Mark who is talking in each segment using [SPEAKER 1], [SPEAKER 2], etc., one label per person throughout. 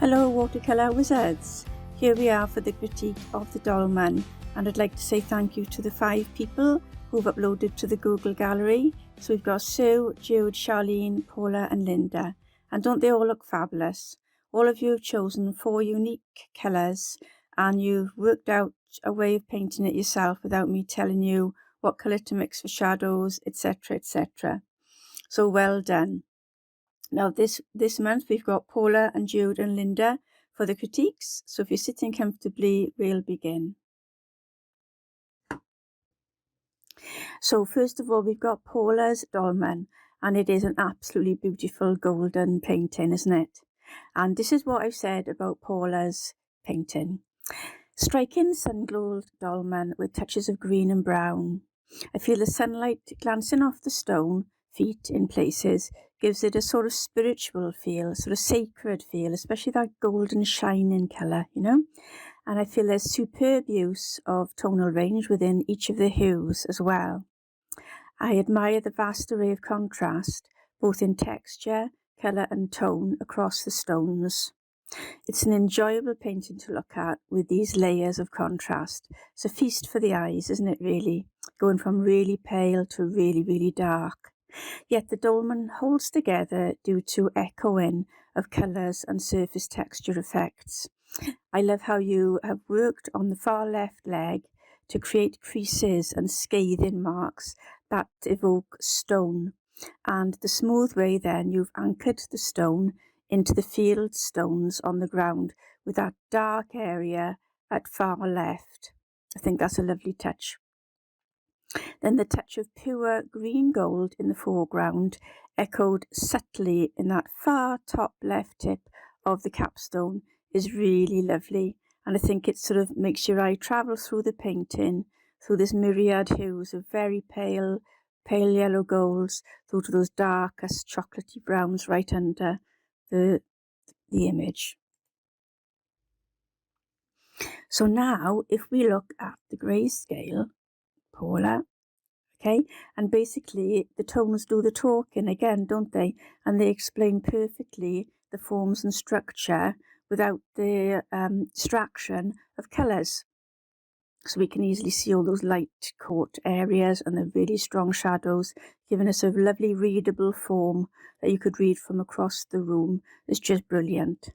[SPEAKER 1] Hello Watercolour Wizards, here we are for the critique of the Dolmen, and I'd like to say thank you to the 5 people who've uploaded to the Google Gallery. So we've got Sue, Jude, Charlene, Paula and Linda, and don't they all look fabulous? All of you have chosen 4 unique colours and you've worked out a way of painting it yourself without me telling you what colour to mix for shadows, etc, etc. So well done. Now this month we've got Paula and Jude and Linda for the critiques. So if you're sitting comfortably, we'll begin. So first of all, we've got Paula's Dolmen, and it is an absolutely beautiful golden painting, isn't it? And this is what I've said about Paula's painting. Striking sun-glowed dolmen with touches of green and brown. I feel the sunlight glancing off the stone feet in places gives it a sort of spiritual feel, sort of sacred feel, especially that golden shining colour, you know. And I feel there's superb use of tonal range within each of the hues as well. I admire the vast array of contrast, both in texture, colour and tone across the stones. It's an enjoyable painting to look at with these layers of contrast. It's a feast for the eyes, isn't it really? Going from really pale to really, really dark. Yet the dolmen holds together due to echoing of colours and surface texture effects. I love how you have worked on the far left leg to create creases and scathing marks that evoke stone. And the smooth way then you've anchored the stone into the field stones on the ground with that dark area at far left. I think that's a lovely touch. Then the touch of pure green gold in the foreground, echoed subtly in that far top left tip of the capstone, is really lovely. And I think it sort of makes your eye travel through the painting, through this myriad hues of very pale yellow golds, through to those darkest chocolatey browns right under the image. So now if we look at the grayscale, Paula, okay, and basically the tones do the talking again, don't they? And they explain perfectly the forms and structure without the distraction of colours. So we can easily see all those light caught areas and the really strong shadows, giving us a lovely readable form that you could read from across the room. It's just brilliant.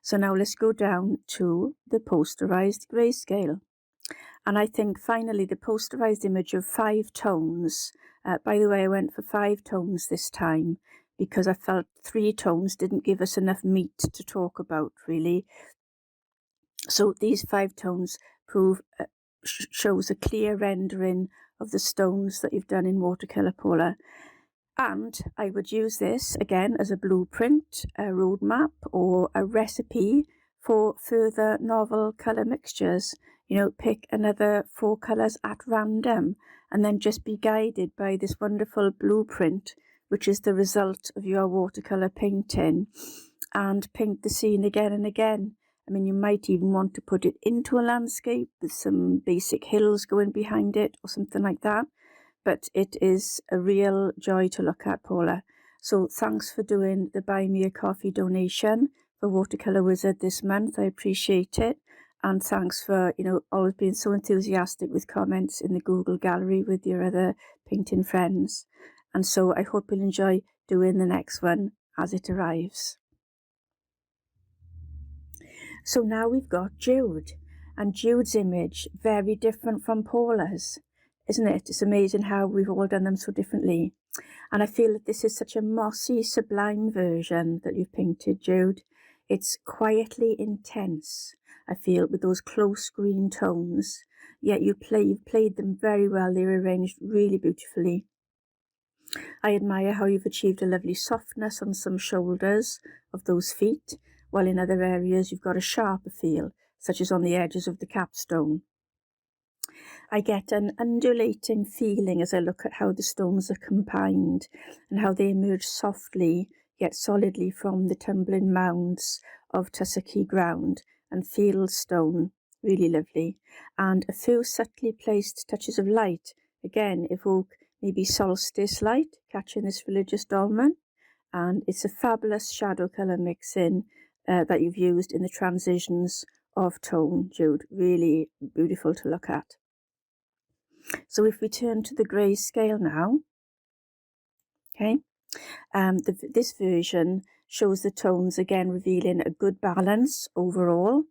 [SPEAKER 1] So now let's go down to the posterized grayscale. And I think finally the posterized image of 5 tones. By the way, I went for 5 tones this time because I felt 3 tones didn't give us enough meat to talk about really. So these 5 tones shows a clear rendering of the stones that you've done in watercolour, Paula. And I would use this again as a blueprint, a roadmap or a recipe for further novel colour mixtures. You know, pick another 4 colours at random and then just be guided by this wonderful blueprint, which is the result of your watercolour painting, and paint the scene again and again. I mean, you might even want to put it into a landscape with some basic hills going behind it or something like that. But it is a real joy to look at, Paula. So thanks for doing the Buy Me a Coffee donation for Watercolour Wizard this month. I appreciate it. And thanks for, you know, always being so enthusiastic with comments in the Google Gallery with your other painting friends. And so I hope you'll enjoy doing the next one as it arrives. So now we've got Jude, and Jude's image very different from Paula's, isn't it? It's amazing how we've all done them so differently. And I feel that this is such a mossy, sublime version that you've painted, Jude. It's quietly intense, I feel, with those close green tones. Yet you've played them very well. They're arranged really beautifully. I admire how you've achieved a lovely softness on some shoulders of those feet, while in other areas you've got a sharper feel, such as on the edges of the capstone. I get an undulating feeling as I look at how the stones are combined and how they emerge softly yet solidly from the tumbling mounds of tussocky ground and field stone. Really lovely. And a few subtly placed touches of light, again, evoke maybe solstice light, catching this religious dolmen, and it's a fabulous shadow colour mixing that you've used in the transitions of tone, Jude. Really beautiful to look at. So if we turn to the grayscale now, okay, this version shows the tones again, revealing a good balance overall.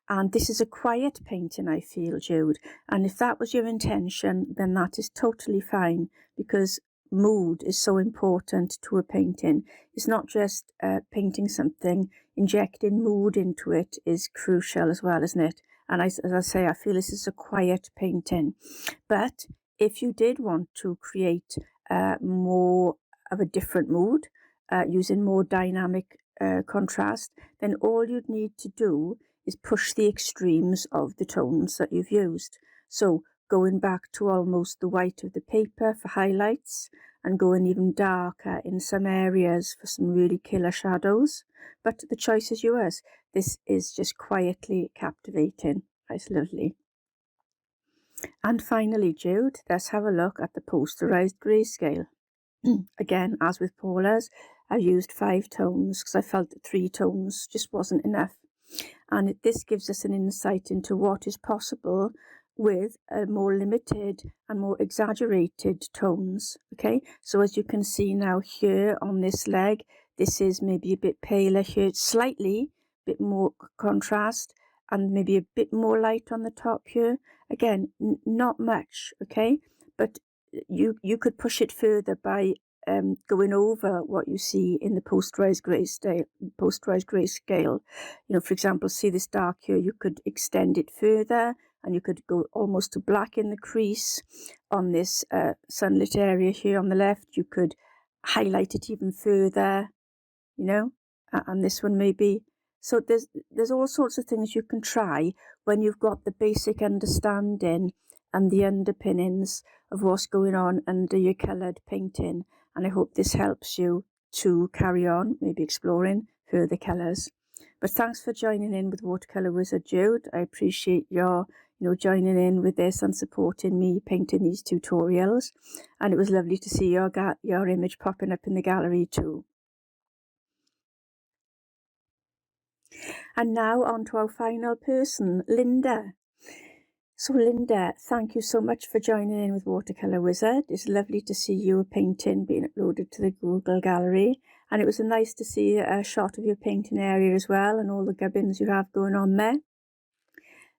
[SPEAKER 1] And this is a quiet painting, I feel, Jude. And if that was your intention, then that is totally fine, because mood is so important to a painting. It's not just painting something, injecting mood into it is crucial as well, isn't it? And as I say, I feel this is a quiet painting. But if you did want to create more of a different mood, using more dynamic contrast, then all you'd need to do is push the extremes of the tones that you've used. So going back to almost the white of the paper for highlights, and going even darker in some areas for some really killer shadows. But the choice is yours. This is just quietly captivating. It's lovely. And finally, Jude, let's have a look at the posterized grayscale. Again, as with Paula's, I've used 5 tones because I felt that 3 tones just wasn't enough. And this gives us an insight into what is possible with more limited and more exaggerated tones. Okay, so as you can see now here on this leg, this is maybe a bit paler here, slightly bit more contrast, and maybe a bit more light on the top here. Again, not much, okay, but you could push it further by going over what you see in the posterized grayscale. You know, for example, see this dark here, you could extend it further, and you could go almost to black in the crease on this sunlit area here on the left. You could highlight it even further, you know, and this one maybe. So there's all sorts of things you can try when you've got the basic understanding and the underpinnings of what's going on under your coloured painting. And I hope this helps you to carry on, maybe exploring further colours. But thanks for joining in with Watercolour Wizard, Jude. I appreciate your joining in with this and supporting me painting these tutorials. And it was lovely to see your image popping up in the gallery too. And now on to our final person, Linda. So Linda, thank you so much for joining in with Watercolour Wizard. It's lovely to see your painting being uploaded to the Google Gallery. And it was nice to see a shot of your painting area as well, and all the gubbins you have going on there.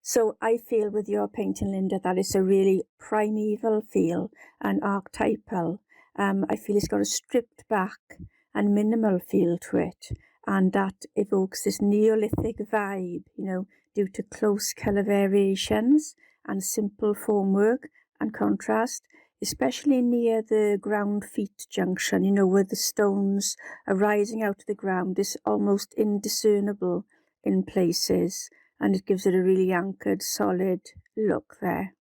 [SPEAKER 1] So I feel with your painting, Linda, that it's a really primeval feel and archetypal. I feel it's got a stripped back and minimal feel to it. And that evokes this Neolithic vibe, due to close colour variations and simple formwork and contrast, especially near the ground feet junction, where the stones are rising out of the ground. It's almost indiscernible in places, and it gives it a really anchored, solid look there.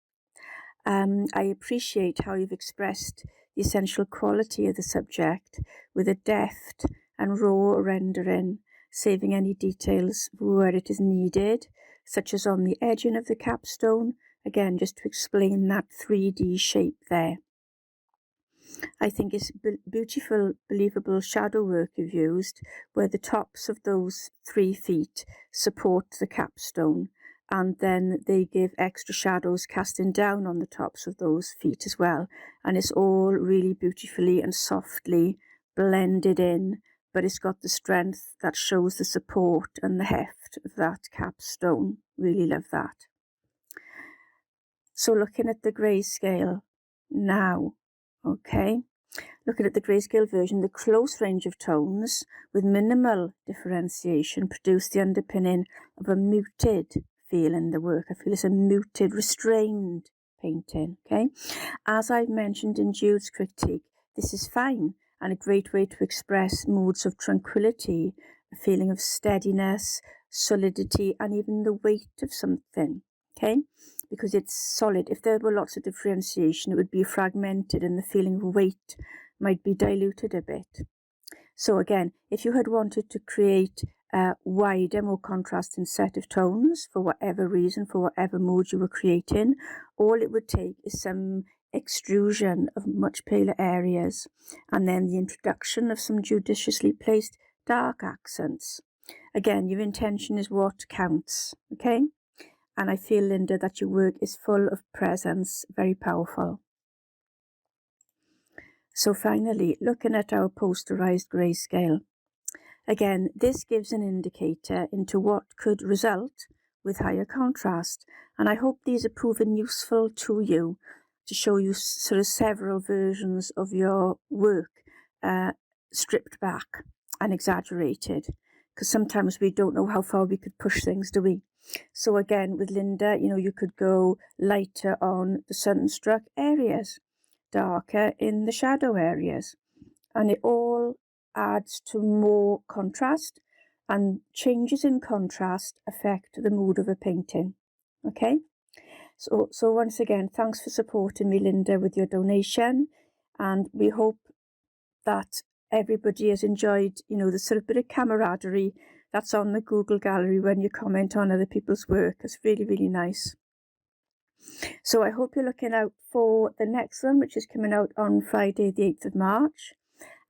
[SPEAKER 1] I appreciate how you've expressed the essential quality of the subject with a deft and raw rendering, saving any details where it is needed, such as on the edging of the capstone, again just to explain that 3D shape there. I think it's beautiful, believable shadow work you've used, where the tops of those 3 feet support the capstone, and then they give extra shadows casting down on the tops of those feet as well. And it's all really beautifully and softly blended in, but it's got the strength that shows the support and the heft of that capstone. Really love that. So looking at the grayscale now, okay, looking at the grayscale version, the close range of tones with minimal differentiation produce the underpinning of a muted feel in the work. I feel it's a muted, restrained painting, okay? As I've mentioned in Jude's critique, this is fine and a great way to express moods of tranquility, a feeling of steadiness, solidity, and even the weight of something, okay? Because it's solid. If there were lots of differentiation, it would be fragmented and the feeling of weight might be diluted a bit. So again, if you had wanted to create a wider, more contrasting set of tones for whatever reason, for whatever mood you were creating, all it would take is some extrusion of much paler areas, and then the introduction of some judiciously placed dark accents. Again, your intention is what counts, okay? And I feel, Linda, that your work is full of presence, very powerful. So finally, looking at our posterized grayscale. Again, this gives an indicator into what could result with higher contrast. And I hope these are proven useful to you to show you sort of several versions of your work stripped back and exaggerated. Because sometimes we don't know how far we could push things, do we? So again, with Linda, you could go lighter on the sunstruck areas, darker in the shadow areas. And it all adds to more contrast, and changes in contrast affect the mood of a painting. Okay? So once again, thanks for supporting me, Linda, with your donation. And we hope that everybody has enjoyed, the sort of bit of camaraderie that's on the Google Gallery when you comment on other people's work. It's really, really nice. So I hope you're looking out for the next one, which is coming out on Friday, the 8th of March.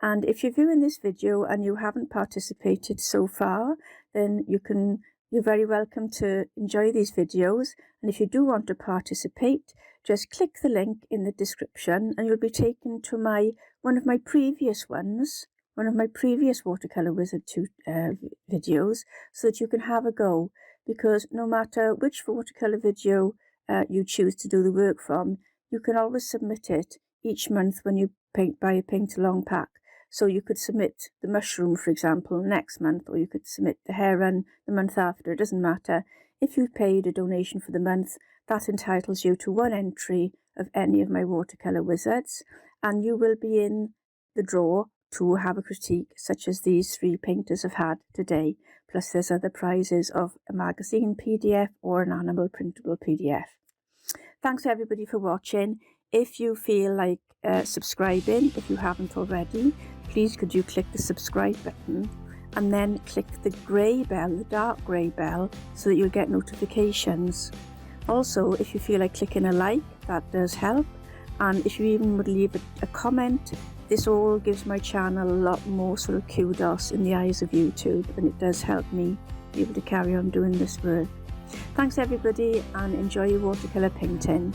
[SPEAKER 1] And if you're viewing this video and you haven't participated so far, then you're very welcome to enjoy these videos. And if you do want to participate, just click the link in the description and you'll be taken to one of my previous Watercolour Wizard 2 videos, so that you can have a go. Because no matter which watercolour video you choose to do the work from, you can always submit it each month when you buy a paint along pack. So you could submit the mushroom, for example, next month, or you could submit the heron the month after. It doesn't matter. If you've paid a donation for the month, that entitles you to one entry of any of my Watercolour Wizards, and you will be in the draw to have a critique such as these 3 painters have had today. Plus there's other prizes of a magazine PDF or an animal printable PDF. Thanks everybody for watching. If you feel like subscribing, if you haven't already, please could you click the subscribe button and then click the grey bell, the dark grey bell, so that you'll get notifications. Also, if you feel like clicking a like, that does help. And if you even would leave a comment, this all gives my channel a lot more sort of kudos in the eyes of YouTube, and it does help me be able to carry on doing this work. Thanks everybody, and enjoy your watercolour painting.